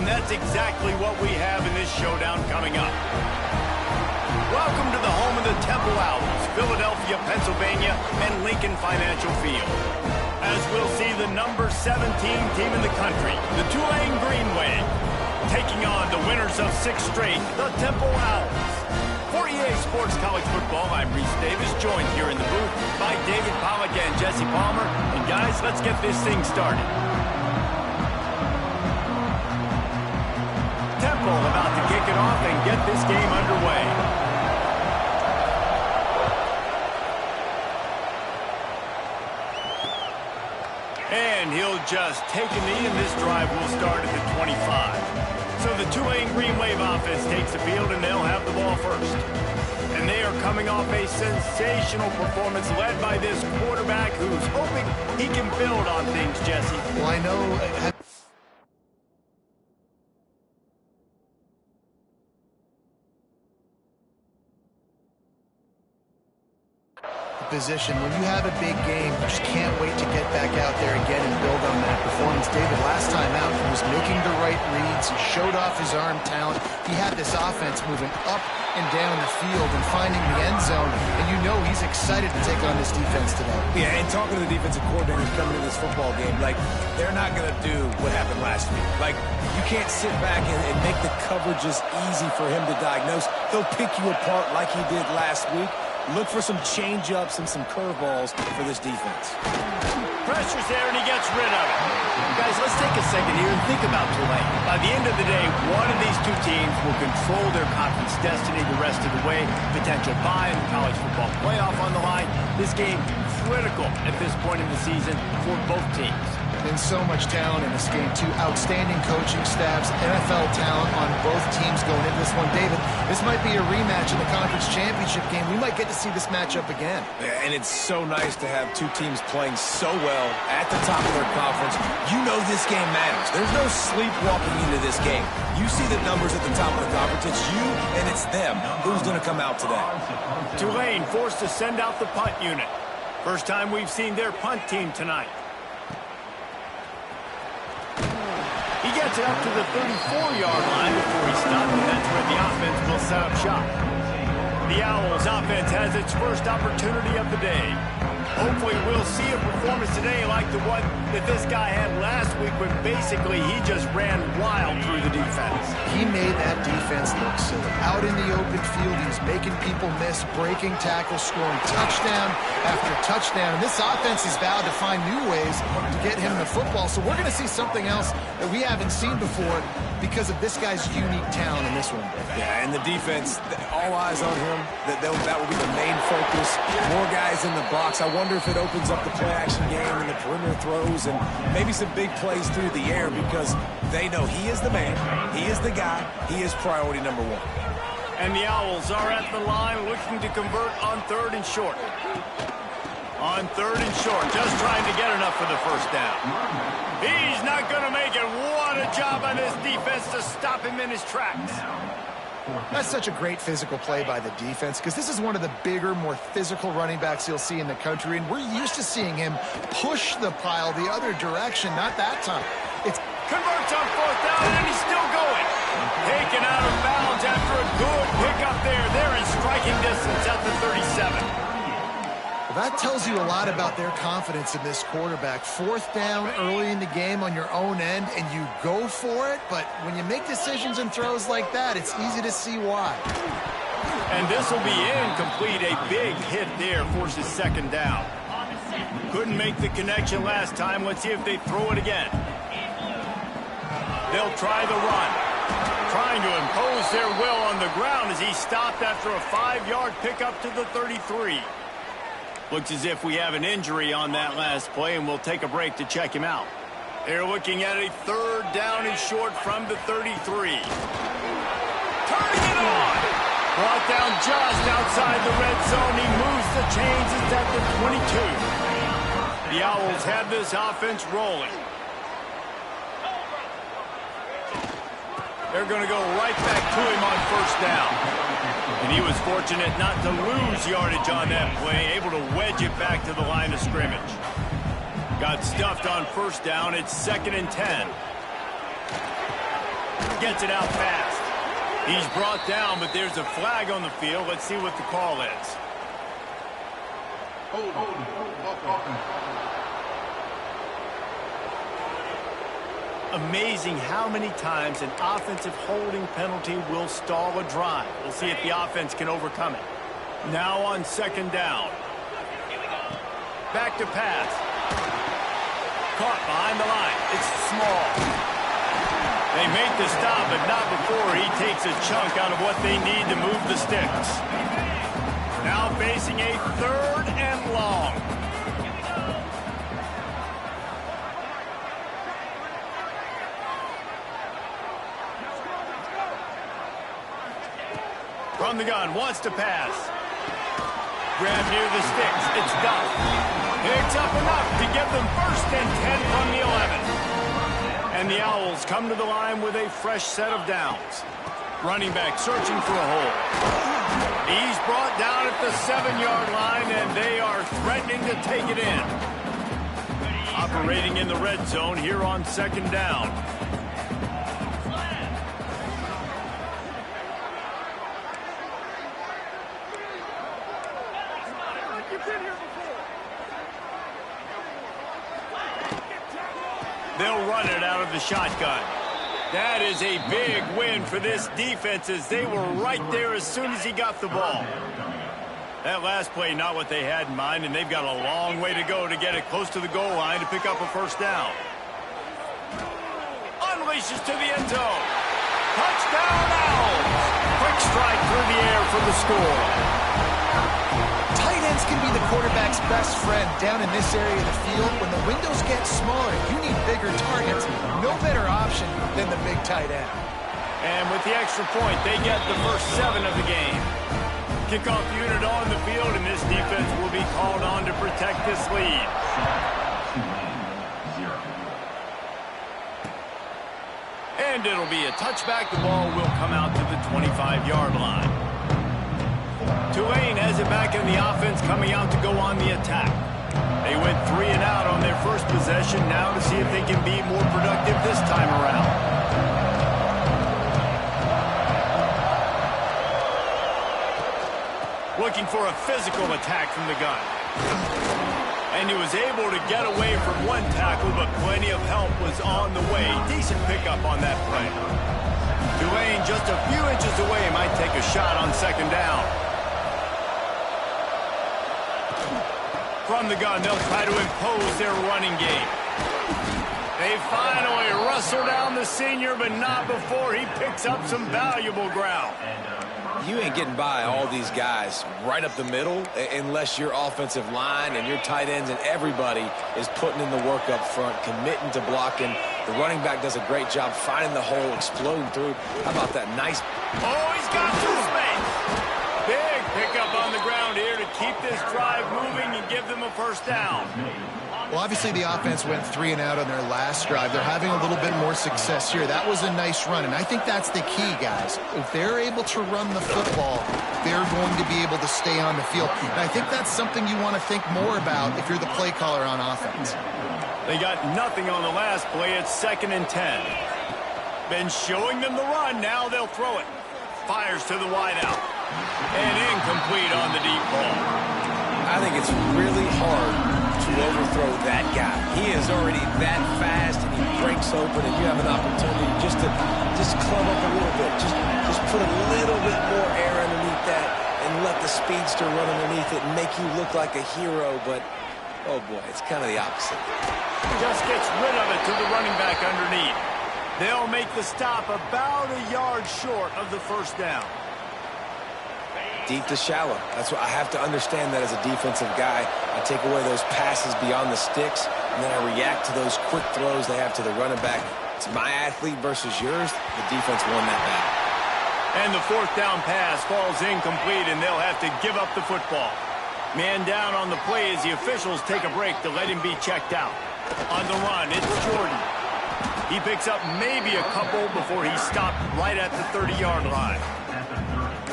And that's exactly what we have in this showdown coming up. Welcome to the home of the Temple Owls, Philadelphia, Pennsylvania, and Lincoln Financial Field. As we'll see the number 17 team in the country, the Tulane Green Wave, taking on the winners of 6 straight, the Temple Owls. For EA Sports College Football, I'm Reese Davis, joined here in the booth by David Pollack and Jesse Palmer. And guys, let's get this thing started. Temple about to kick it off and get this game underway. And he'll just take a knee, and this drive will start at the 25. So the Tulane Green Wave offense takes the field, and they'll have the ball first. And they are coming off a sensational performance led by this quarterback who's hoping he can build on things, Jesse. Well, I know... position. When you have a big game, you just can't wait to get back out there again and build on that performance. David, last time out, he was making the right reads. He showed off his arm talent. He had this offense moving up and down the field and finding the end zone. And you know he's excited to take on this defense today. Yeah, and talking to the defensive coordinators coming to this football game, like, they're not going to do what happened last week. Like, you can't sit back and make the coverages easy for him to diagnose. They'll pick you apart like he did last week. Look for some change-ups and some curveballs for this defense. Pressure's there, and he gets rid of it. Guys, let's take a second here and think about Tulane. By the end of the day, one of these two teams will control their conference destiny the rest of the way. Potential bye in the college football playoff on the line. This game critical at this point in the season for both teams. Been so much talent in this game, too. Outstanding coaching staffs, NFL talent on both teams going into this one. David, this might be a rematch in the conference championship game. We might get to see this matchup again. Yeah, and it's so nice to have two teams playing so well at the top of their conference. You know this game matters. There's no sleepwalking into this game. You see the numbers at the top of the conference. It's you and it's them. Who's going to come out today? Tulane forced to send out the punt unit. First time we've seen their punt team tonight. He gets it up to the 34-yard line before he stopped, and that's where the offense will set up shop. The Owls offense has its first opportunity of the day. Hopefully we'll see a performance today like the one that this guy had last week when basically he just ran wild through the defense. He made that defense look silly. Out in the open field, he's making people miss, breaking tackles, scoring touchdown after touchdown. And this offense has vowed to find new ways to get him the football. So we're going to see something else that we haven't seen before because of this guy's unique talent in this one. Yeah, and the defense, all eyes on him. That will be the main focus. More guys in the box. I wonder if it opens up the play-action game and the perimeter throws and maybe some big plays through the air because they know he is the man, he is the guy, he is priority number one. And the Owls are at the line looking to convert on 3rd and short. On 3rd and short, just trying to get enough for the first down. He's not going to make it. What a job by this defense to stop him in his tracks. That's such a great physical play by the defense because this is one of the bigger, more physical running backs you'll see in the country, and we're used to seeing him push the pile the other direction, not that time. It's converts on 4th down, and he's still going. Taken out of bounds after a good pickup there. They're in striking distance at the 37. Well, that tells you a lot about their confidence in this quarterback. 4th down early in the game on your own end, and you go for it, but when you make decisions and throws like that, it's easy to see why. And this will be incomplete. A big hit there forces 2nd down. Couldn't make the connection last time. Let's see if they throw it again. They'll try the run. Trying to impose their will on the ground as he stopped after a 5-yard pickup to the 33. Looks as if we have an injury on that last play, and we'll take a break to check him out. They're looking at a 3rd down and short from the 33. Turning it on! Brought down just outside the red zone. He moves the chains. It's at the 22. The Owls have this offense rolling. They're going to go right back to him on 1st down. And he was fortunate not to lose yardage on that play, able to wedge it back to the line of scrimmage. Got stuffed on 1st down. It's 2nd and 10. gets it out fast. He's brought down, but there's a flag on the field. Let's see what the call is. Amazing how many times an offensive holding penalty will stall a drive. We'll see if the offense can overcome it. Now on second down. Back to pass. Caught behind the line. It's small. They make the stop, but not before he takes a chunk out of what they need to move the sticks. Now facing a 3rd and long. From the gun, wants to pass. Grab near the sticks. It's Duff. Picks up enough to give them 1st and 10 from the 11. And the Owls come to the line with a fresh set of downs. Running back searching for a hole. He's brought down at the 7-yard line, and they are threatening to take it in. Operating in the red zone here on second down. They'll run it out of the shotgun. That is a big win for this defense as they were right there as soon as he got the ball. That last play, not what they had in mind, and they've got a long way to go to get it close to the goal line to pick up a 1st down. Unleashes to the end zone. Touchdown, Owls. Quick strike through the air for the score. Tight ends can be the quarterback's best friend down in this area of the field. When the windows get smaller, you need bigger targets. No better option than the big tight end. And with the extra point, they get the first 7 of the game. Kickoff unit on the field, and this defense will be called on to protect this lead. And it'll be a touchback. The ball will come out to the 25-yard line. Tulane has it back in the offense, coming out to go on the attack. They went 3 and out on their first possession, now to see if they can be more productive this time around. Looking for a physical attack from the gun. And he was able to get away from one tackle, but plenty of help was on the way. Decent pickup on that play. Tulane just a few inches away, might take a shot on second down. From the gun, they'll try to impose their running game. They finally wrestle down the senior, but not before he picks up some valuable ground. You ain't getting by all these guys right up the middle unless your offensive line and your tight ends and everybody is putting in the work up front, committing to blocking. The running back does a great job finding the hole, exploding through. How about that nice... Oh, he's got some space. Big pickup on the ground here to keep this drive moving and give them a 1st down. Well, obviously the offense went 3 and out on their last drive. They're having a little bit more success here. That was a nice run, and I think that's the key, guys. If they're able to run the football, they're going to be able to stay on the field. And I think that's something you want to think more about if you're the play caller on offense. They got nothing on the last play. It's 2nd and 10. Been showing them the run. Now they'll throw it. Fires to the wideout. And incomplete on the deep ball. I think it's really hard to overthrow that guy. He is already that fast, and he breaks open, and you have an opportunity just to club up a little bit. Just put a little bit more air underneath that and let the speedster run underneath it and make you look like a hero, but, oh boy, it's kind of the opposite. Just gets rid of it to the running back underneath. They'll make the stop about a yard short of the 1st down. Deep to shallow. That's what I have to understand that as a defensive guy. I take away those passes beyond the sticks, and then I react to those quick throws they have to the running back. It's my athlete versus yours. The defense won that battle. And the 4th down pass falls incomplete, and they'll have to give up the football. Man down on the play as the officials take a break to let him be checked out. On the run, it's Jordan. He picks up maybe a couple before he stopped right at the 30-yard line.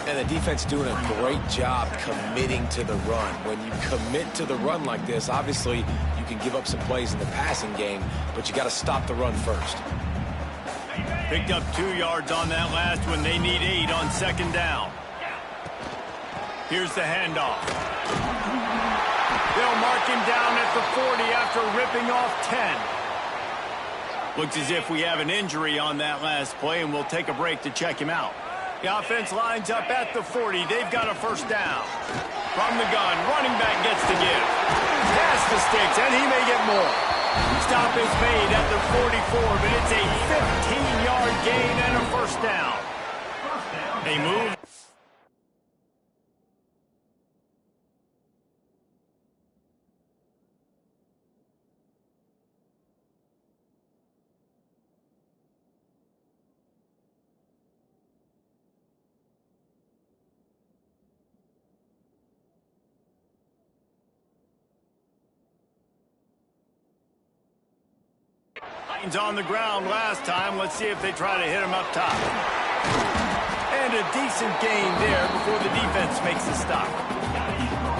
And the defense doing a great job committing to the run. When you commit to the run like this, obviously you can give up some plays in the passing game, but you got to stop the run first. Picked up 2 yards on that last one. They need 8 on second down. Here's the handoff. They'll mark him down at the 40 after ripping off 10. Looks as if we have an injury on that last play, and we'll take a break to check him out. The offense lines up at the 40. They've got a first down. From the gun, running back gets the give. Pass to Sticks, and he may get more. Stop is made at the 44, but it's a 15-yard gain and a first down. They move. On the ground last time. Let's see if they try to hit him up top. And a decent gain there before the defense makes the stop.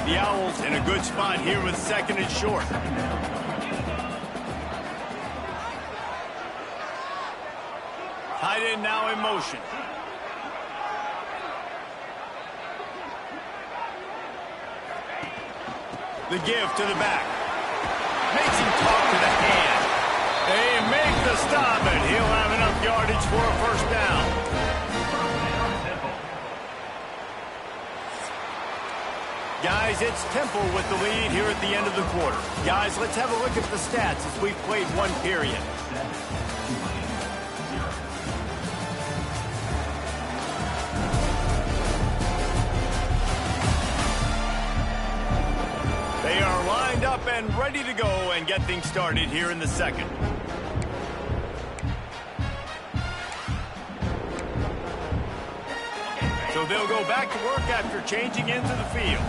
The Owls in a good spot here with second and short. Tight end now in motion. The give to the back. Makes him talk to the hand. They make the stop, and he'll have enough yardage for a first down. Guys, it's Temple with the lead here at the end of the quarter. Guys, let's have a look at the stats as we've played one period. They are lined up and ready to go and get things started here in the second. So they'll go back to work after changing into the field.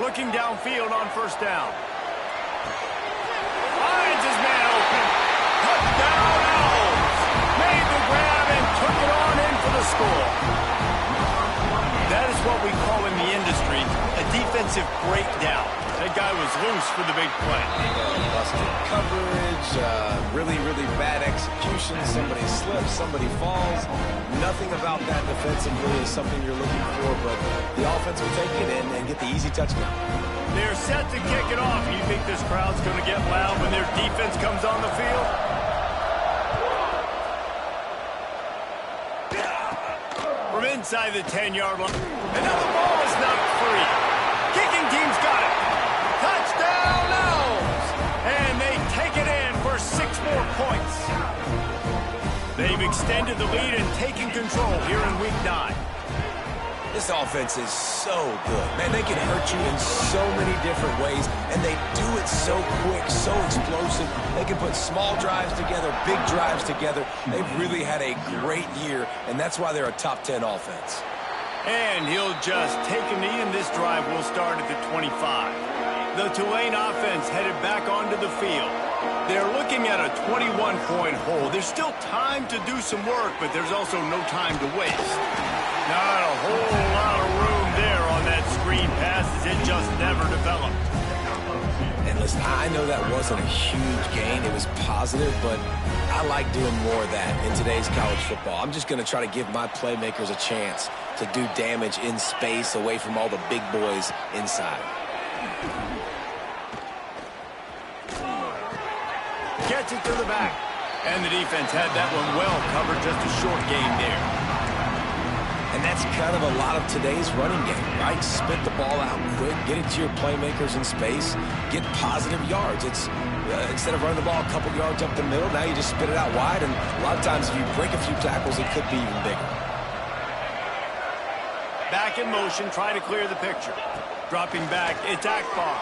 Looking downfield on first down. Finds his man open. Touchdown Owls. Made the grab and took it on in for the score. That is what we call in the industry a defensive breakdown. That guy was loose for the big play. Busted coverage, really bad execution. Somebody slips, somebody falls. Nothing about that defensively is something you're looking for, but the offense will take it in and get the easy touchdown. They're set to kick it off. You think this crowd's going to get loud when their defense comes on the field? From inside the 10-yard line. And now the ball is knocked free. Kicking team's got it. Touchdown Owls! And they take it in for 6 more points. They've extended the lead and taken control here in Week 9. This offense is so good. Man, they can hurt you in so many different ways, and they do it so quick, so explosive. They can put small drives together, big drives together. They've really had a great year, and that's why they're a top 10 offense. And he'll just take a knee, and this drive will start at the 25. The Tulane offense headed back onto the field. They're looking at a 21-point hole. There's still time to do some work, but there's also no time to waste. Not a whole lot of room there on that screen pass as it just never developed. And listen, I know that wasn't a huge gain. It was positive, but I like doing more of that in today's college football. I'm just going to try to give my playmakers a chance to do damage in space away from all the big boys inside. Gets it to the back. And the defense had that one well covered, just a short gain there. And that's kind of a lot of today's running game, right? Spit the ball out quick, get it to your playmakers in space, get positive yards. It's instead of running the ball a couple yards up the middle, now you just spit it out wide, and a lot of times if you break a few tackles, it could be even bigger. Back in motion, try to clear the picture. Dropping back, it's Akbar.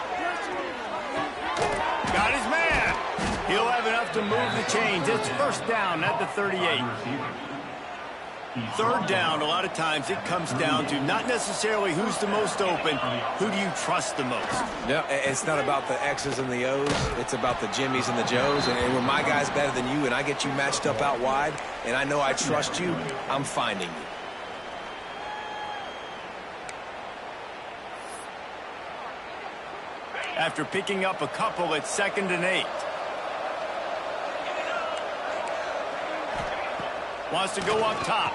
Got his man. He'll have enough to move the chains. It's first down at the 38. Third down, a lot of times it comes down to not necessarily who's the most open, who do you trust the most? No, it's not about the X's and the O's. It's about the Jimmys and the Joes. And when my guy's better than you and I get you matched up out wide and I know I trust you, I'm finding you. After picking up a couple, it's 2nd and 8. Wants to go up top.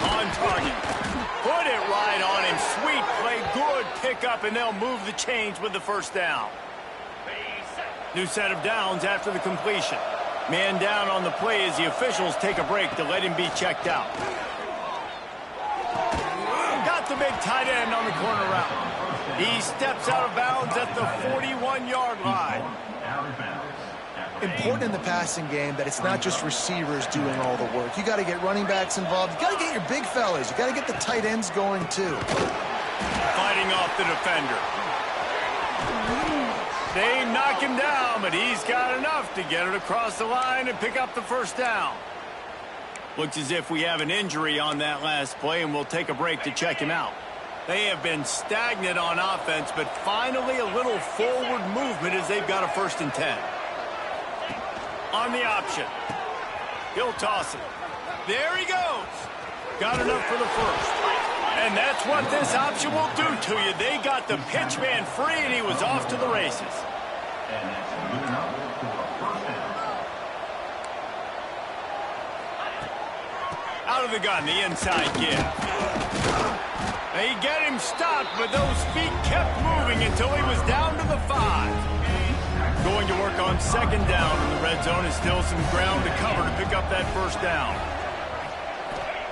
On target. Put it right on him. Sweet play. Good pickup, and they'll move the chains with the first down. New set of downs after the completion. Man down on the play as the officials take a break to let him be checked out. Got the big tight end on the corner route. He steps out of bounds at the 41-yard line. Important in the passing game that it's not just receivers doing all the work. You got to get running backs involved. You got to get your big fellas. You got to get the tight ends going too. Fighting off the defender. They knock him down, but he's got enough to get it across the line and pick up the first down. Looks as if we have an injury on that last play, and we'll take a break to check him out. They have been stagnant on offense, but finally a little forward movement as they've got a 1st and 10. On the option. He'll toss it. There he goes. Got enough for the first. And that's what this option will do to you. They got the pitch man free, and he was off to the races. Out of the gun, the inside give. They get him stopped, but those feet kept moving until he was down to the 5. Going to work on 2nd down in the red zone is still some ground to cover to pick up that first down.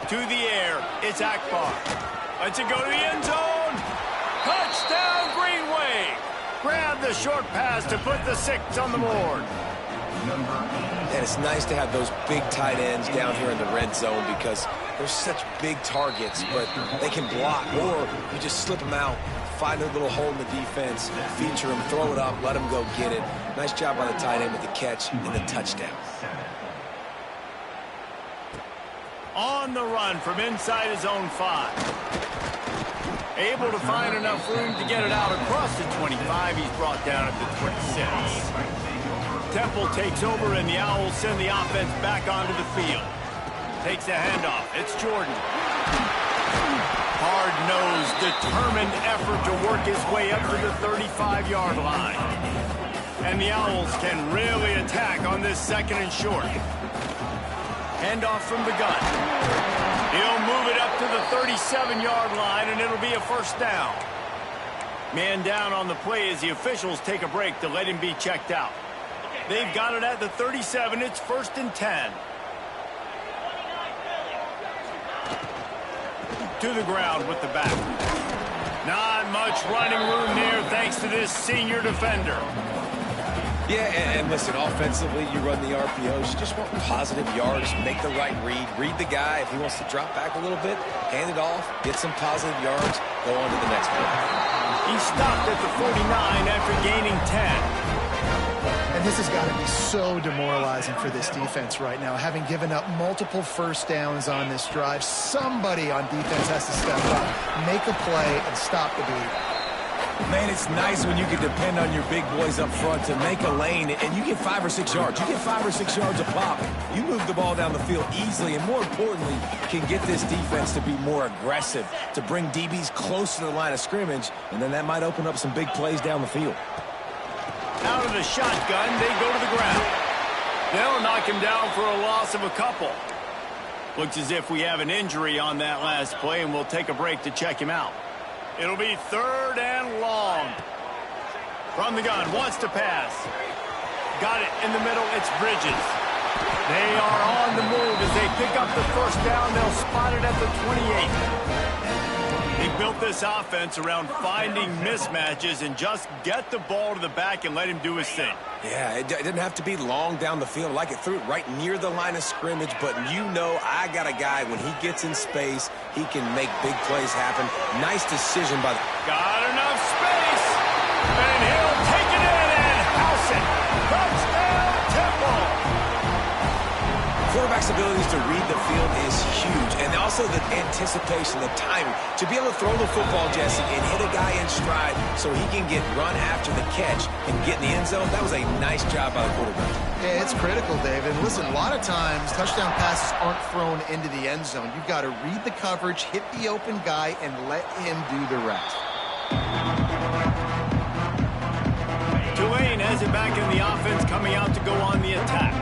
To the air, it's Akbar. Lets it go to the end zone. Touchdown, Green Wave. Grab the short pass to put the 6 on the board. And it's nice to have those big tight ends down here in the red zone because they're such big targets, but they can block, or you just slip them out, find a little hole in the defense, feature them, throw it up, let them go get it. Nice job by the tight end with the catch and the touchdown. On the run from inside his own 5. Able to find enough room to get it out across the 25. He's brought down at the 26. Temple takes over, and the Owls send the offense back onto the field. Takes the handoff. It's Jordan. Hard-nosed, determined effort to work his way up to the 35-yard line. And the Owls can really attack on this 2nd and short. Handoff from the gun. He'll move it up to the 37-yard line, and it'll be a 1st down. Man down on the play as the officials take a break to let him be checked out. They've got it at the 37. It's 1st and 10. To the ground with the back. Not much running room there thanks to this senior defender. Yeah, and listen, offensively, you run the RPOs. You just want positive yards, make the right read the guy. If he wants to drop back a little bit, hand it off, get some positive yards, go on to the next one. He stopped at the 49 after gaining 10. And this has got to be so demoralizing for this defense right now. Having given up multiple 1st downs on this drive, somebody on defense has to step up, make a play, and stop the bleed. Man, it's nice when you can depend on your big boys up front to make a lane, and you get 5 or 6 yards. You get 5 or 6 yards a pop. You move the ball down the field easily, and more importantly, can get this defense to be more aggressive, to bring DBs close to the line of scrimmage, and then that might open up some big plays down the field. Out of the shotgun, they go to the ground. They'll knock him down for a loss of a couple. Looks as if we have an injury on that last play, and we'll take a break to check him out. It'll be 3rd and long. From the gun, wants to pass. Got it in the middle, it's Bridges. They are on the move as they pick up the 1st down. They'll spot it at the 28. They built this offense around finding mismatches and just get the ball to the back and let him do his thing. Yeah, it didn't have to be long down the field. Like it threw it right near the line of scrimmage, but you know I got a guy, when he gets in space, he can make big plays happen. Nice decision by the... Got enough space, and he'll take it in and house it. Touchdown, Temple. Quarterback's abilities to read the field is huge, and also the anticipation, the timing. To be able to throw the football, Jesse, and hit a guy in stride so he can get run after the catch and get in the end zone, that was a nice job by the quarterback. Yeah, it's critical, David. Listen, a lot of times touchdown passes aren't thrown into the end zone. You've got to read the coverage, hit the open guy, and let him do the rest. Tulane has it back in the offense, coming out to go on the attack.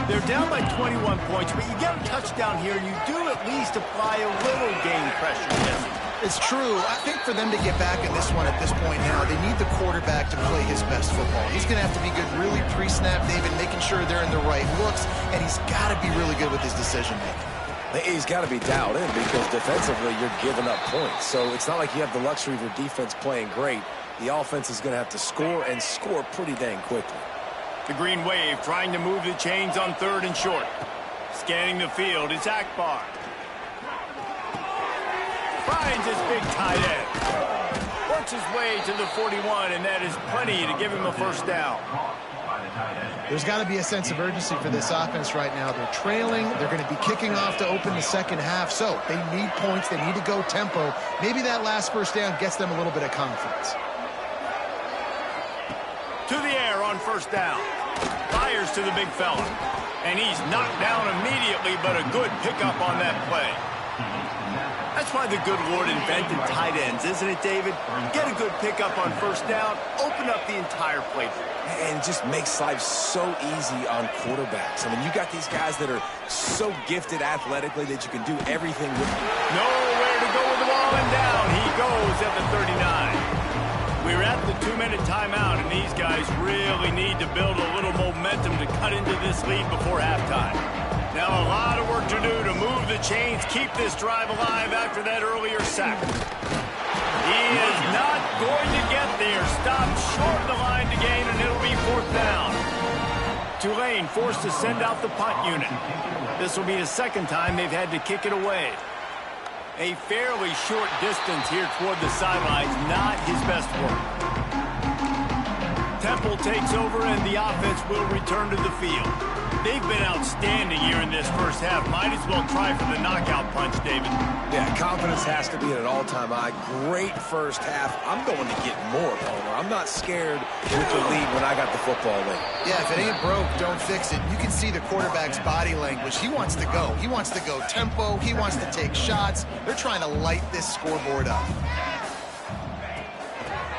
They're You're down by 21 points, but you get a touchdown here, you do at least apply a little game pressure, Jesse. It's true. I think for them to get back in this one at this point now, they need the quarterback to play his best football. He's going to have to be good really pre-snap, David, making sure they're in the right looks, and he's got to be really good with his decision-making. He's got to be dialed in because defensively you're giving up points. So it's not like you have the luxury of your defense playing great. The offense is going to have to score and score pretty dang quickly. The Green Wave trying to move the chains on 3rd and short. Scanning the field, it's Akbar. Finds his big tight end. Works his way to the 41, and that is plenty to give him a first down. There's got to be a sense of urgency for this offense right now. They're trailing. They're going to be kicking off to open the second half, so they need points. They need to go tempo. Maybe that last first down gets them a little bit of confidence. To the air on first down. Fires to the big fella. And he's knocked down immediately, but a good pickup on that play. That's why the good Lord invented tight ends, isn't it, David? Get a good pickup on first down, open up the entire playbook. And it just makes life so easy on quarterbacks. I mean, you got these guys that are so gifted athletically that you can do everything with them. Nowhere to go with the ball, and down he goes at the 39. We're at the 2-minute timeout, and these guys really need to build a little momentum to cut into this lead before halftime. Now a lot of work to do to move the chains, keep this drive alive after that earlier sack. He is not going to get there. Stopped short of the line to gain, and it'll be 4th down. Tulane forced to send out the punt unit. This will be the second time they've had to kick it away. A fairly short distance here toward the sidelines, not his best work. Temple takes over, and the offense will return to the field. They've been outstanding here in this first half. Might as well try for the knockout punch, David. Yeah, confidence has to be at an all-time high. Great first half. I'm going to get more, Palmer. I'm not scared with the lead when I got the football late. Yeah, if it ain't broke, don't fix it. You can see the quarterback's body language. He wants to go. He wants to go tempo. He wants to take shots. They're trying to light this scoreboard up.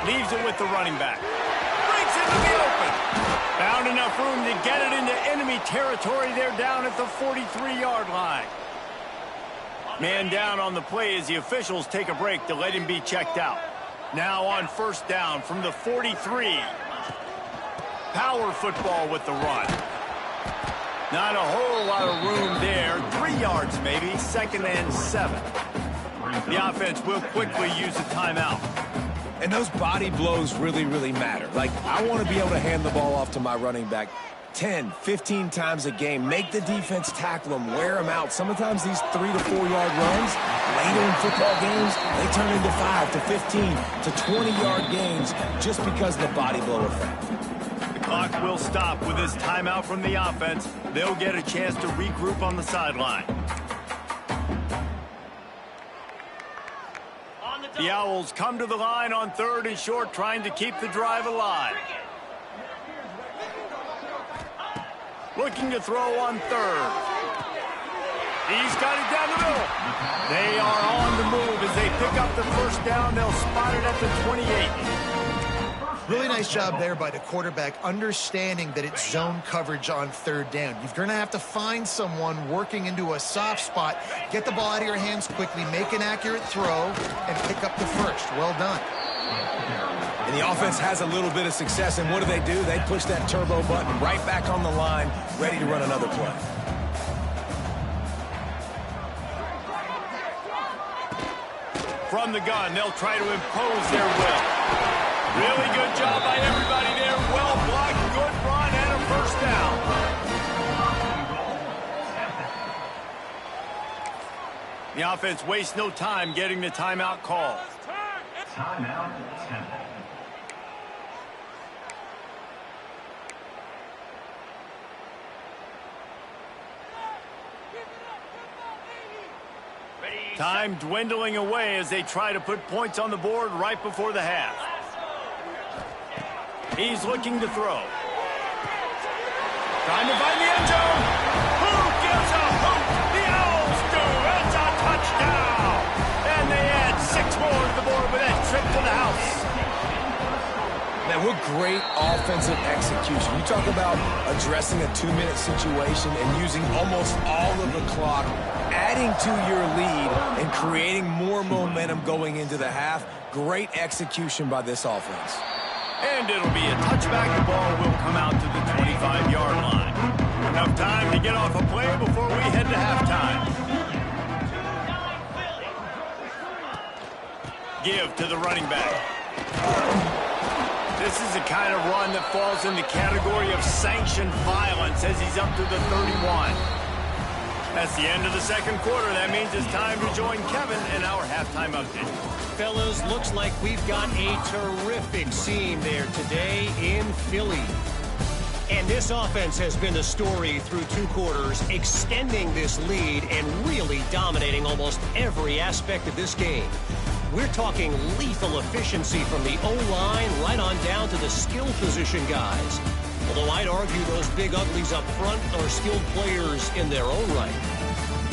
Leaves it with the running back. Breaks into the open. Found enough room to get it into enemy territory. They're down at the 43-yard line. Man down on the play as the officials take a break to let him be checked out. Now on first down from the 43. Power football with the run. Not a whole lot of room there. 3 yards maybe, 2nd and 7. The offense will quickly use a timeout. And those body blows really, really matter. Like, I want to be able to hand the ball off to my running back 10, 15 times a game. Make the defense tackle them, wear them out. Sometimes these 3 to 4 yard runs, later in football games, they turn into 5 to 15 to 20-yard gains just because of the body blow effect. The clock will stop with this timeout from the offense. They'll get a chance to regroup on the sideline. The Owls come to the line on 3rd and short, trying to keep the drive alive. Looking to throw on 3rd. He's got it down the middle. They are on the move as they pick up the first down. They'll spot it at the 28. Really nice job there by the quarterback, understanding that it's zone coverage on 3rd down. You're going to have to find someone working into a soft spot, get the ball out of your hands quickly, make an accurate throw, and pick up the first. Well done. And the offense has a little bit of success, and what do? They push that turbo button right back on the line, ready to run another play. From the gun, they'll try to impose their will. Really good job by everybody there. Well blocked, good run, and a first down. The offense wastes no time getting the timeout call. Timeout, Temple. Time dwindling away as they try to put points on the board right before the half. He's looking to throw. Trying to find the end zone. Who gives a hoot? The Owls do. It's a touchdown. And they add 6 more to the board with that trip to the house. Man, what great offensive execution. You talk about addressing a 2-minute situation and using almost all of the clock, adding to your lead and creating more momentum going into the half. Great execution by this offense. And it'll be a touchback. The ball will come out to the 25-yard line. Enough time to get off a play before we head to halftime. Give to the running back. This is the kind of run that falls in the category of sanctioned violence as he's up to the 31. That's the end of the second quarter. That means it's time to join Kevin in our halftime update. Fellas, looks like we've got a terrific scene there today in Philly. And this offense has been the story through 2 quarters, extending this lead and really dominating almost every aspect of this game. We're talking lethal efficiency from the O-line right on down to the skill position guys. Although I'd argue those big uglies up front are skilled players in their own right.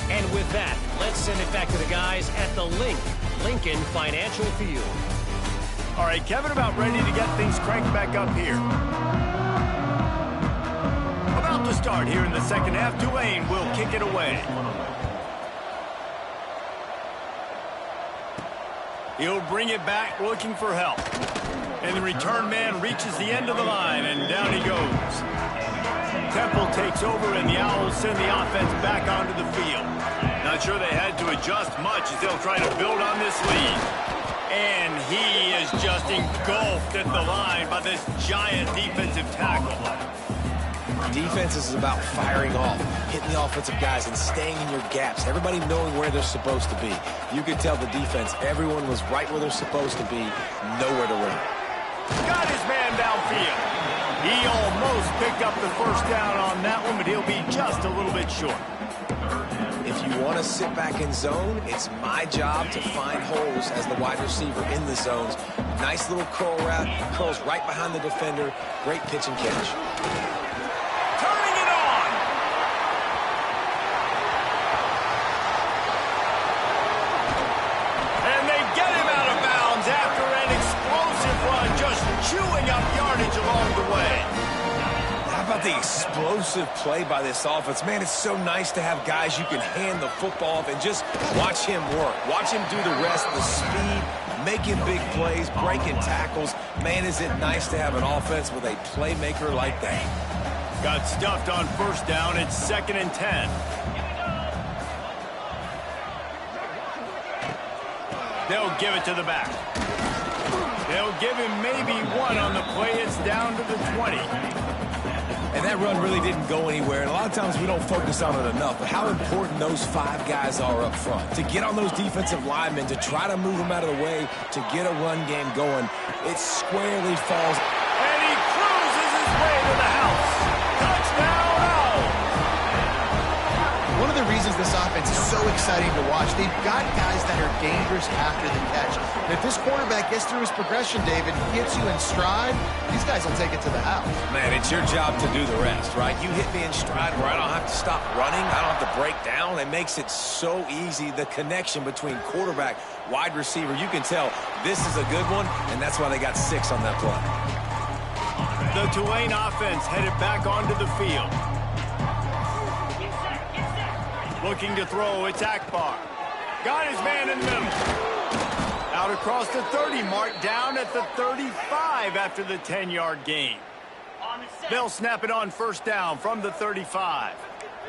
And with that, let's send it back to the guys at the Lincoln Financial Field. All right, Kevin, about ready to get things cranked back up here. About to start here in the second half. Tulane will kick it away. He'll bring it back looking for help. And the return man reaches the end of the line, and down he goes. Temple takes over, and the Owls send the offense back onto the field. Not sure they had to adjust much as they'll try to build on this lead. And he is just engulfed at the line by this giant defensive tackle. Defense is about firing off, hitting the offensive guys and staying in your gaps. Everybody knowing where they're supposed to be. You could tell the defense, everyone was right where they're supposed to be, nowhere to run. Got his man downfield. He almost picked up the first down on that one, but he'll be just a little bit short. If you want to sit back in zone, it's my job to find holes as the wide receiver in the zones. Nice little curl route, curls right behind the defender. Great pitch and catch. Turning it on. And they get him out of bounds after an explosive run, just chewing up yardage along the way. How about the explosive play by this offense? Man, it's so nice to have guys you can hand the football off and just watch him work. Watch him do the rest, the speed, making big plays, breaking tackles. Man, is it nice to have an offense with a playmaker like that. Got stuffed on first down. It's 2nd and 10. They'll give it to the back. They'll give him maybe one on the play. It's down to the 20. And that run really didn't go anywhere. And a lot of times we don't focus on it enough. But how important those 5 guys are up front. To get on those defensive linemen, to try to move them out of the way, to get a run game going. It squarely falls. And he cruises his way to the house. Touchdown, Owls! One of the reasons this offense is so exciting to watch, they've got guys that are dangerous after the catch. And if this quarterback gets through his progression, David, gets you in stride, these guys will take it to the house. Man, it's your job to do the rest, right? You hit me in stride where I don't have to stop running. I don't have to break down. It makes it so easy, the connection between quarterback, wide receiver. You can tell this is a good one, and that's why they got 6 on that play. The Tulane offense headed back onto the field. Looking to throw, it's Akbar. Got his man in the middle. Out across the 30 mark, down at the 35 after the 10-yard gain. They'll snap it on first down from the 35.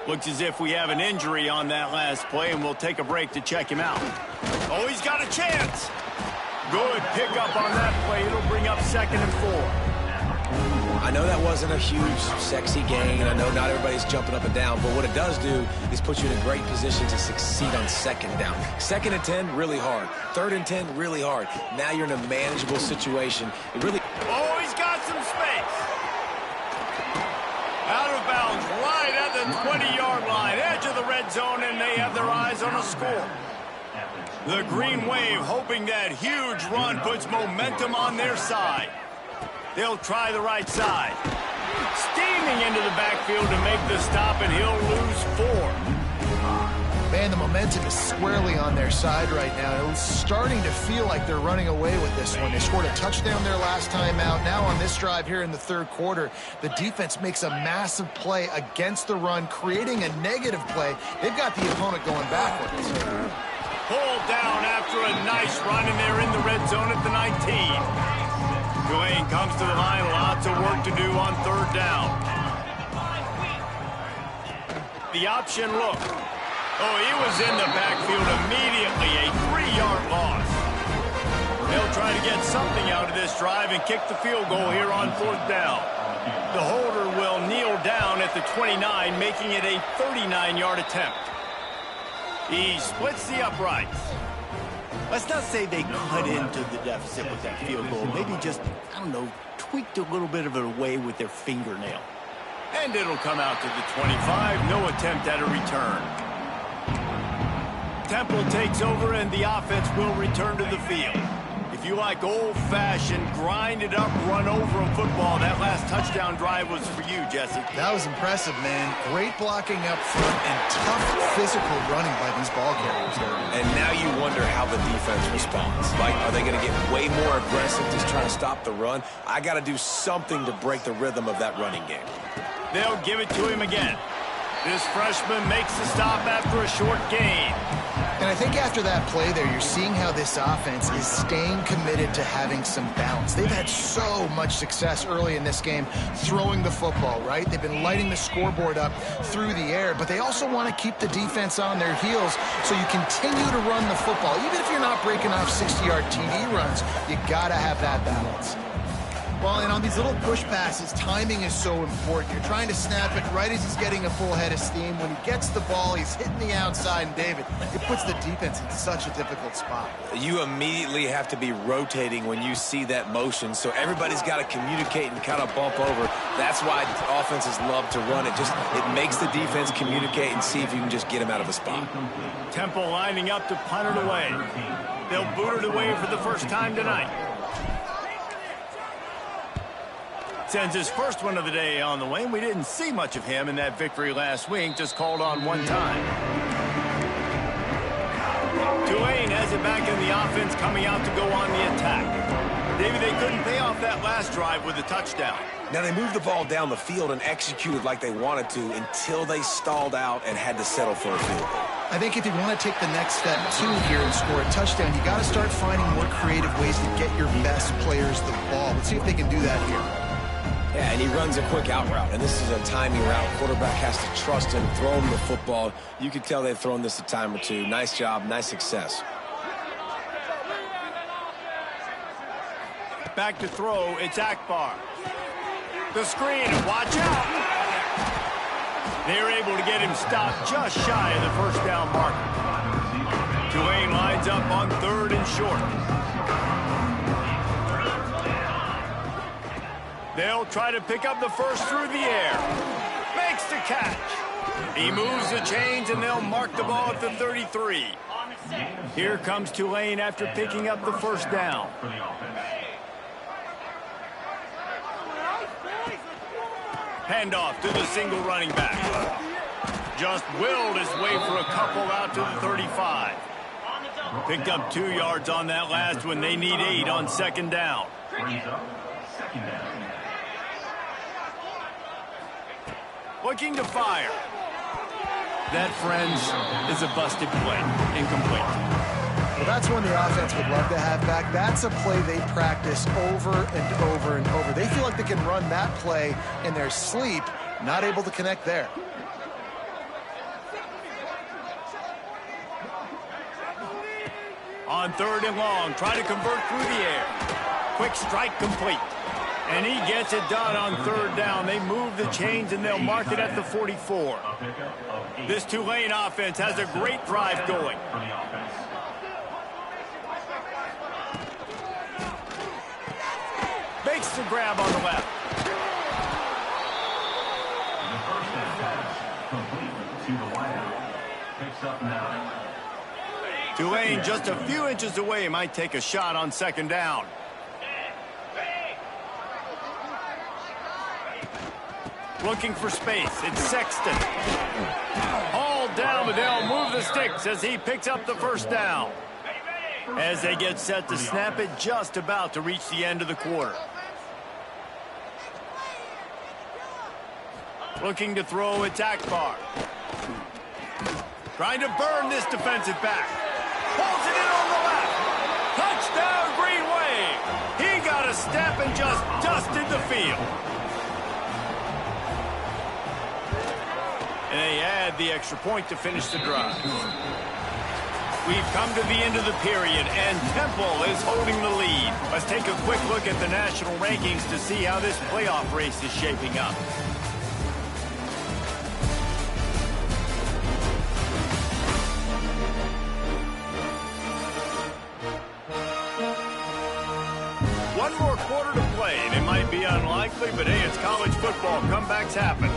Looks as if we have an injury on that last play, and we'll take a break to check him out. Oh, he's got a chance. Good pickup on that play. It'll bring up 2nd and 4. I know that wasn't a huge, sexy gain. I know not everybody's jumping up and down, but what it does do is put you in a great position to succeed on 2nd down. 2nd and 10, really hard. 3rd and 10, really hard. Now you're in a manageable situation. It really... Oh, he's got some space. Out of bounds, right at the 20-yard line, edge of the red zone, and they have their eyes on a score. The Green Wave hoping that huge run puts momentum on their side. They'll try the right side. Steaming into the backfield to make the stop, and he'll lose 4. Man, the momentum is squarely on their side right now. It's starting to feel like they're running away with this one. They scored a touchdown their last time out. Now on this drive here in the third quarter, the defense makes a massive play against the run, creating a negative play. They've got the opponent going backwards. Pulled down after a nice run, and they're in the red zone at the 19. Tulane comes to the line. Lots of work to do on third down. The option look. Oh, he was in the backfield immediately. A 3-yard loss. They'll try to get something out of this drive and kick the field goal here on fourth down. The holder will kneel down at the 29, making it a 39-yard attempt. He splits the uprights. Let's not say they cut into the deficit with that field goal. Maybe just, I don't know, tweaked a little bit of it away with their fingernail. And it'll come out to the 25. No attempt at a return. Temple takes over, and the offense will return to the field. If you like old-fashioned, grind-it-up, run-over a football, that last touchdown drive was for you, Jesse. That was impressive, man. Great blocking up front and tough physical running by these ball carriers there. And now you wonder how the defense responds. Like, are they going to get way more aggressive just trying to stop the run? I got to do something to break the rhythm of that running game. They'll give it to him again. This freshman makes the stop after a short gain. And I think after that play there, you're seeing how this offense is staying committed to having some balance. They've had so much success early in this game throwing the football, right? They've been lighting the scoreboard up through the air, but they also want to keep the defense on their heels so you continue to run the football. Even if you're not breaking off 60-yard TD runs, you got to have that balance. Well, and on these little push passes, timing is so important. You're trying to snap it right as he's getting a full head of steam. When he gets the ball, he's hitting the outside, and David, it puts the defense in such a difficult spot. You immediately have to be rotating when you see that motion, so everybody's got to communicate and kind of bump over. That's why offenses love to run it. It makes the defense communicate and see if you can just get him out of a spot. Temple lining up to punt it away. They'll boot it away for the first time tonight. Sends his first one of the day on the way. We didn't see much of him in that victory last week, just called on one time. Tulane has it back in the offense, coming out to go on the attack. David, they couldn't pay off that last drive with a touchdown. Now, they moved the ball down the field and executed like they wanted to until they stalled out and had to settle for a field goal. I think if you want to take the next step, too, here and score a touchdown, you got to start finding more creative ways to get your best players the ball. Let's see if they can do that here. Yeah, and he runs a quick out route, and this is a timing route. Quarterback has to trust him, throw him the football. You can tell they've thrown this a time or two. Nice job, nice success. Back to throw, it's Akbar. The screen, watch out! They're able to get him stopped just shy of the first down marker. Tulane lines up on third and short. They'll try to pick up the first through the air. Makes the catch. He moves the chains, and they'll mark the ball at the 33. Here comes Tulane after picking up the first down. Handoff to the single running back. Just willed his way for a couple out to the 35. Picked up 2 yards on that last one. They need 8 on second down. Looking to fire. That, friends, is a busted play. Incomplete. Well, that's one the offense would love to have back. That's a play they practice over and over and over. They feel like they can run that play in their sleep, not able to connect there. On third and long, try to convert through the air. Quick strike complete. And he gets it done on third down. They move the chains, and they'll mark it at the 44. This Tulane offense has a great drive going. Makes the grab on the left. The first pass complete to the wideout. Picks up 9. Tulane just a few inches away, might take a shot on second down. Looking for space. It's Sexton. All down, but they'll move the sticks as he picks up the first down. As they get set to snap it, just about to reach the end of the quarter. Looking to throw, it's Akbar. Trying to burn this defensive back. Pulls it in on the left. Touchdown, Green Wave. He got a step and just dusted the field. And they add the extra point to finish the drive. We've come to the end of the period, and Temple is holding the lead. Let's take a quick look at the national rankings to see how this playoff race is shaping up. One more quarter to play, and it might be unlikely, but hey, it's college football. Comebacks happen.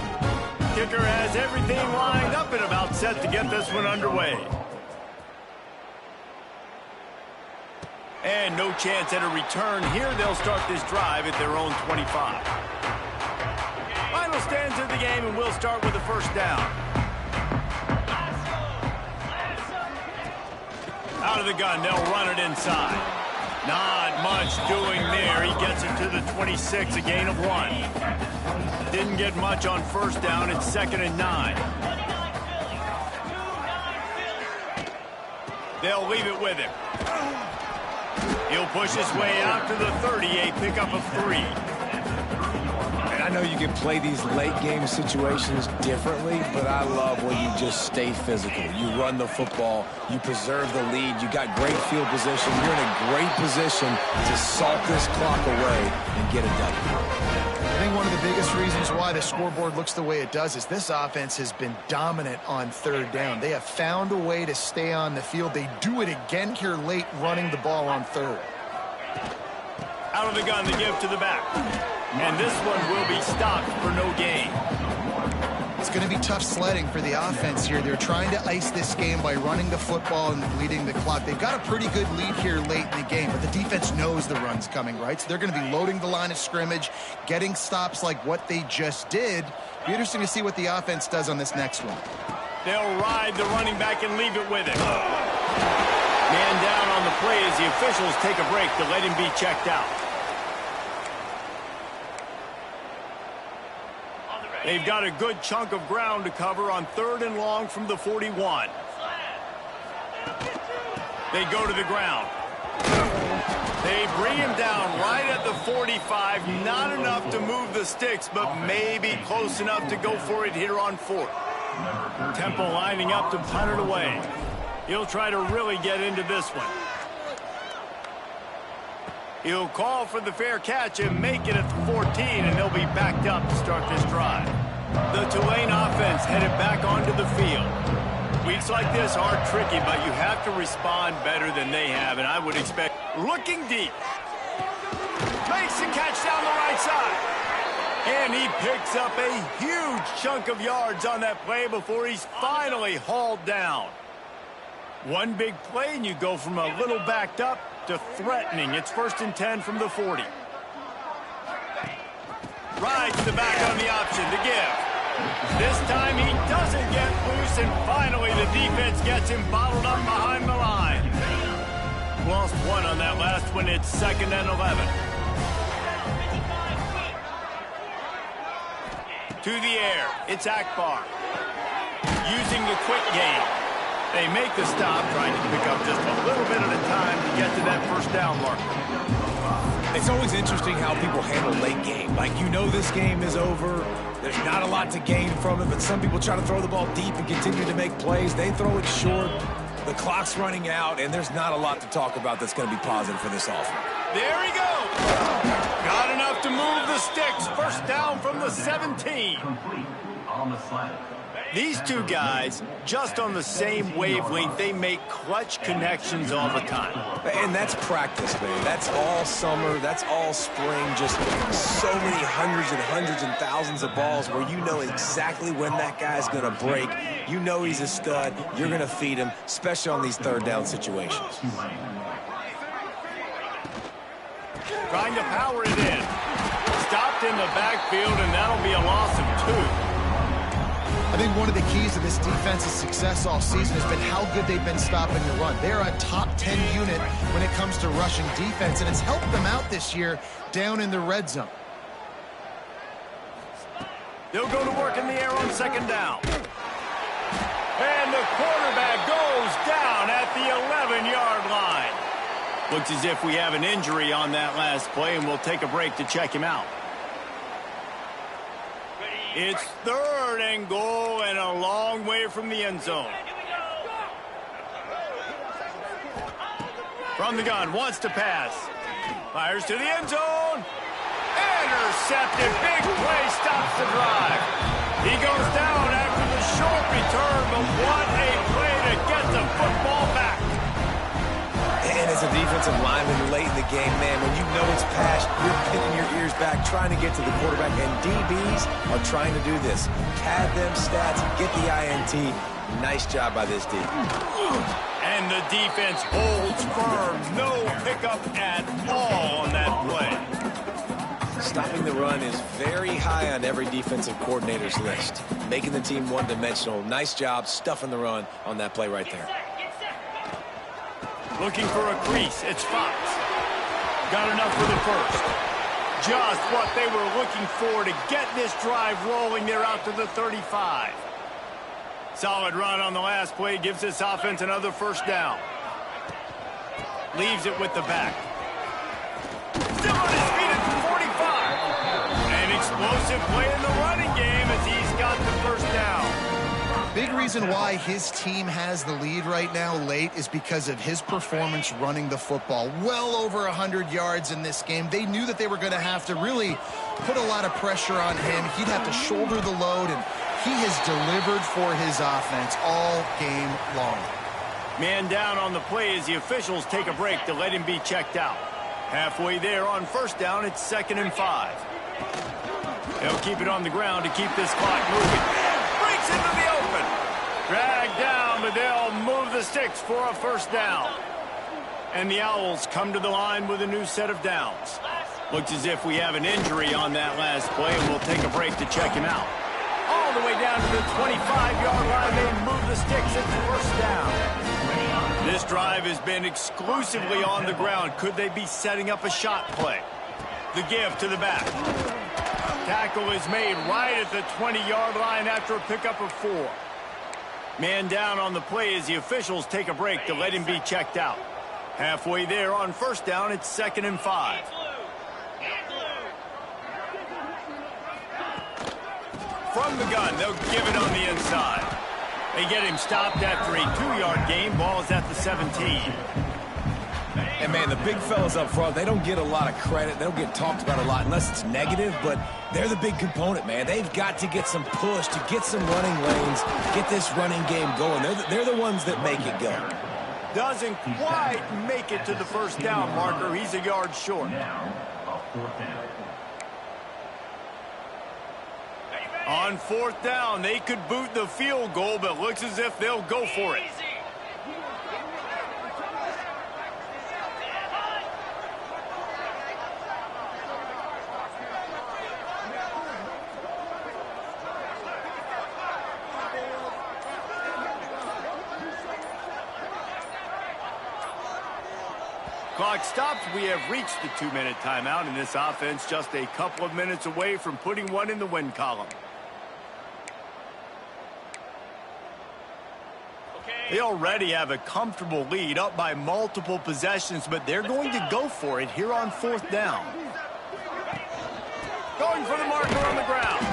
Kicker has everything lined up and about set to get this one underway. And no chance at a return here. They'll start this drive at their own 25. Final stands of the game, and we'll start with the first down. Out of the gun, they'll run it inside. Not much doing there. He gets it to the 26, a gain of 1. Didn't get much on first down. It's 2nd and 9. They'll leave it with him. He'll push his way out to the 30, a pickup of 3. And I know you can play these late-game situations differently, but I love when you just stay physical. You run the football, you preserve the lead, you got great field position. You're in a great position to salt this clock away and get a W. I think one of the biggest reasons why the scoreboard looks the way it does is this offense has been dominant on 3rd down. They have found a way to stay on the field. They do it again here late, running the ball on 3rd. Out of the gun, the give to the back. And this one will be stopped for no gain. It's going to be tough sledding for the offense here. They're trying to ice this game by running the football and leading the clock. They've got a pretty good lead here late in the game, but the defense knows the run's coming, right? So they're going to be loading the line of scrimmage, getting stops like what they just did. Be interesting to see what the offense does on this next one. They'll ride the running back and leave it with him. Man down on the play as the officials take a break to let him be checked out. They've got a good chunk of ground to cover on 3rd and long from the 41. They go to the ground. They bring him down right at the 45. Not enough to move the sticks, but maybe close enough to go for it here on 4th. Temple lining up to punt it away. He'll try to really get into this one. He'll call for the fair catch and make it at the 14, and they'll be backed up to start this drive. The Tulane offense headed back onto the field. Weeks like this are tricky, but you have to respond better than they have, and I would expect looking deep. Makes the catch down the right side. And he picks up a huge chunk of yards on that play before he's finally hauled down. One big play, and you go from a little backed up to threatening. It's 1st and 10 from the 40. Rides the back on the option to give. This time he doesn't get loose, and finally the defense gets him bottled up behind the line. Lost 1 on that last one. It's 2nd and 11. To the air, it's Akbar. Using the quick game. They make the stop, trying to pick up just a little bit at a time to get to that first down marker. It's always interesting how people handle late game. Like, you know this game is over. There's not a lot to gain from it, but some people try to throw the ball deep and continue to make plays. They throw it short. The clock's running out, and there's not a lot to talk about that's going to be positive for this offense. There he goes. Got enough to move the sticks. First down from the 17. Complete on the slant. These two guys, just on the same wavelength, they make clutch connections all the time. And that's practice, man. That's all summer. That's all spring. Just so many hundreds and thousands of balls where you know exactly when that guy's going to break. You know he's a stud. You're going to feed him, especially on these 3rd down situations. Trying to power it in. Stopped in the backfield, and that'll be a loss of 2. I think one of the keys to this defense's success all season has been how good they've been stopping the run. They're a top 10 unit when it comes to rushing defense, and it's helped them out this year down in the red zone. They'll go to work in the air on second down. And the quarterback goes down at the 11-yard line. Looks as if we have an injury on that last play, and we'll take a break to check him out. It's 3rd and goal and a long way from the end zone. From the gun, wants to pass. Fires to the end zone. Intercepted. Big play stops the drive. He goes down after the short return, but what a play to get the football back. And as a defensive lineman late in the game, man, when you know it's passed, you're pinning your ears back, trying to get to the quarterback, and DBs are trying to do this. Pad them stats, get the INT. Nice job by this D. And the defense holds firm. No pickup at all on that play. Stopping the run is very high on every defensive coordinator's list. Making the team one-dimensional. Nice job stuffing the run on that play right there. Looking for a crease. It's Fox. Got enough for the first. Just what they were looking for to get this drive rolling. They're out to the 35. Solid run on the last play. Gives this offense another first down. Leaves it with the back. Still on his feet at the 45. An explosive play in the running game as he's got the first down. Big reason why his team has the lead right now late is because of his performance running the football. Well over 100 yards in this game. They knew that they were going to have to really put a lot of pressure on him. He'd have to shoulder the load, and he has delivered for his offense all game long. Man down on the play as the officials take a break to let him be checked out. Halfway there on first down, it's 2nd and 5. They'll keep it on the ground to keep this clock moving. Breaks into the open. Dragged down, but they'll move the sticks for a first down. And the Owls come to the line with a new set of downs. Looks as if we have an injury on that last play, and we'll take a break to check him out. All the way down to the 25-yard line, they move the sticks at the first down. This drive has been exclusively on the ground. Could they be setting up a shot play? The give to the back. Tackle is made right at the 20-yard line after a pickup of 4. Man down on the play as the officials take a break to let him be checked out. Halfway there on first down, it's 2nd and 5. From the gun, they'll give it on the inside. They get him stopped after a 2-yard gain. Ball is at the 17. And, man, the big fellas up front, they don't get a lot of credit. They don't get talked about a lot unless it's negative, but they're the big component, man. They've got to get some push, to get some running lanes, get this running game going. They're the ones that make it go. Doesn't quite make it to the first down marker. He's a yard short. On fourth down, they could boot the field goal, but looks as if they'll go for it. Clock stopped. We have reached the 2-minute timeout, and this offense just a couple of minutes away from putting one in the win column. They already have a comfortable lead, up by multiple possessions, but they're going to go for it here on fourth down. Going for the marker on the ground.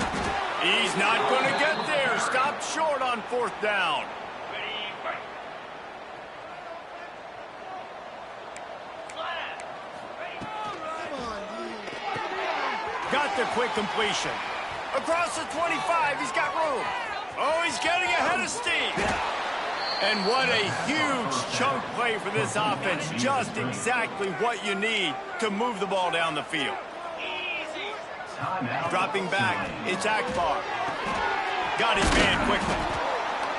He's not going to get there. Stopped short on fourth down. Got the quick completion. Across the 25, he's got room. Oh, he's getting ahead of steam. And what a huge chunk play for this offense. Just exactly what you need to move the ball down the field. Dropping back, it's Akbar. Got his man quickly.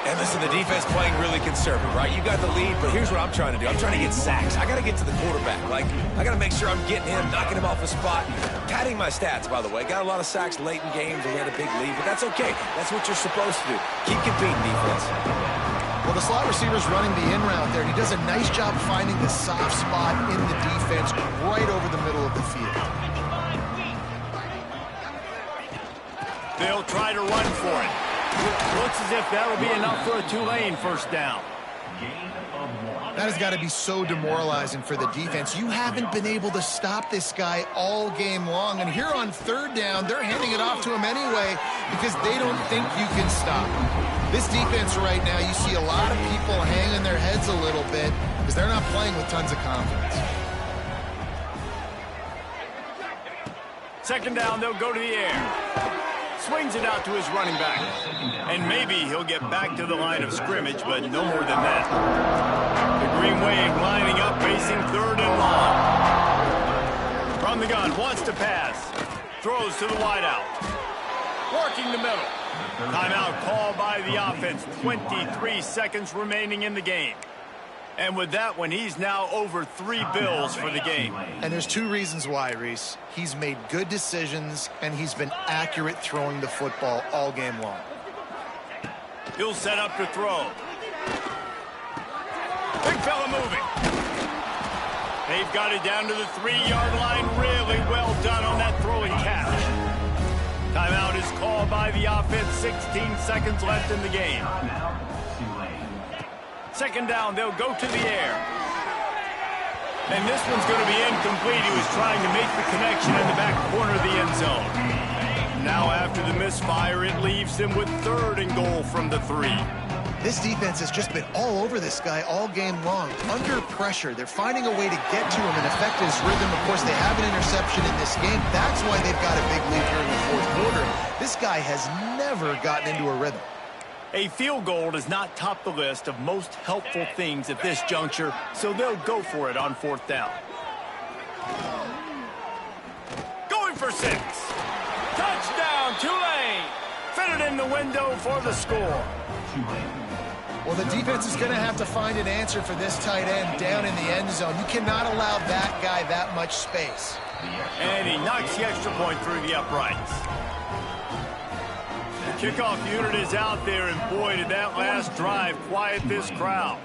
And listen, the defense playing really conservative, right? You got the lead, but here's what I'm trying to do. I'm trying to get sacks. I got to get to the quarterback. Like, I got to make sure I'm getting him, knocking him off the spot. Padding my stats, by the way. Got a lot of sacks late in games, and we had a big lead, but that's okay. That's what you're supposed to do. Keep competing, defense. Well, the slot receiver's running the in route there. He does a nice job finding the soft spot in the defense right over the middle of the field. They'll try to run for it. Looks as if that'll be enough for a Tulane first down. That has got to be so demoralizing for the defense. You haven't been able to stop this guy all game long. And here on third down, they're handing it off to him anyway because they don't think you can stop him. This defense right now, you see a lot of people hanging their heads a little bit because they're not playing with tons of confidence. Second down, they'll go to the air. Swings it out to his running back. And maybe he'll get back to the line of scrimmage, but no more than that. The Green Wave lining up, facing third and long. From the gun, wants to pass. Throws to the wideout. Working the middle. Timeout called by the offense. 23 seconds remaining in the game. And with that one, he's now over 3 bills for the game. And there's 2 reasons why, Reese. He's made good decisions, and he's been accurate throwing the football all game long. He'll set up to throw. Big fella moving. They've got it down to the 3-yard line. Really well done on that throwing catch. Timeout is called by the offense. 16 seconds left in the game. Second down, they'll go to the air. And this one's going to be incomplete. He was trying to make the connection in the back corner of the end zone. Now after the misfire, it leaves him with 3rd and goal from the 3. This defense has just been all over this guy all game long. Under pressure, they're finding a way to get to him and affect his rhythm. Of course, they have an interception in this game. That's why they've got a big lead here in the 4th quarter. This guy has never gotten into a rhythm. A field goal does not top the list of most helpful things at this juncture, so they'll go for it on 4th down. Going for 6. Touchdown, Tulane! Fitted in the window for the score. Well, the defense is going to have to find an answer for this tight end down in the end zone. You cannot allow that guy that much space. And he knocks the extra point through the uprights. The kickoff unit is out there, and boy, did that last drive quiet this crowd.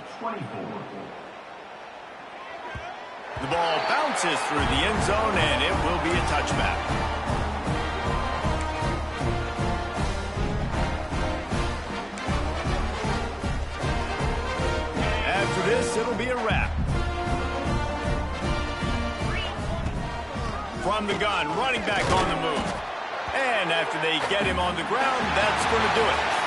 The ball bounces through the end zone, and it will be a touchback. After this, it'll be a wrap. From the gun, running back on the move. And after they get him on the ground, that's going to do it.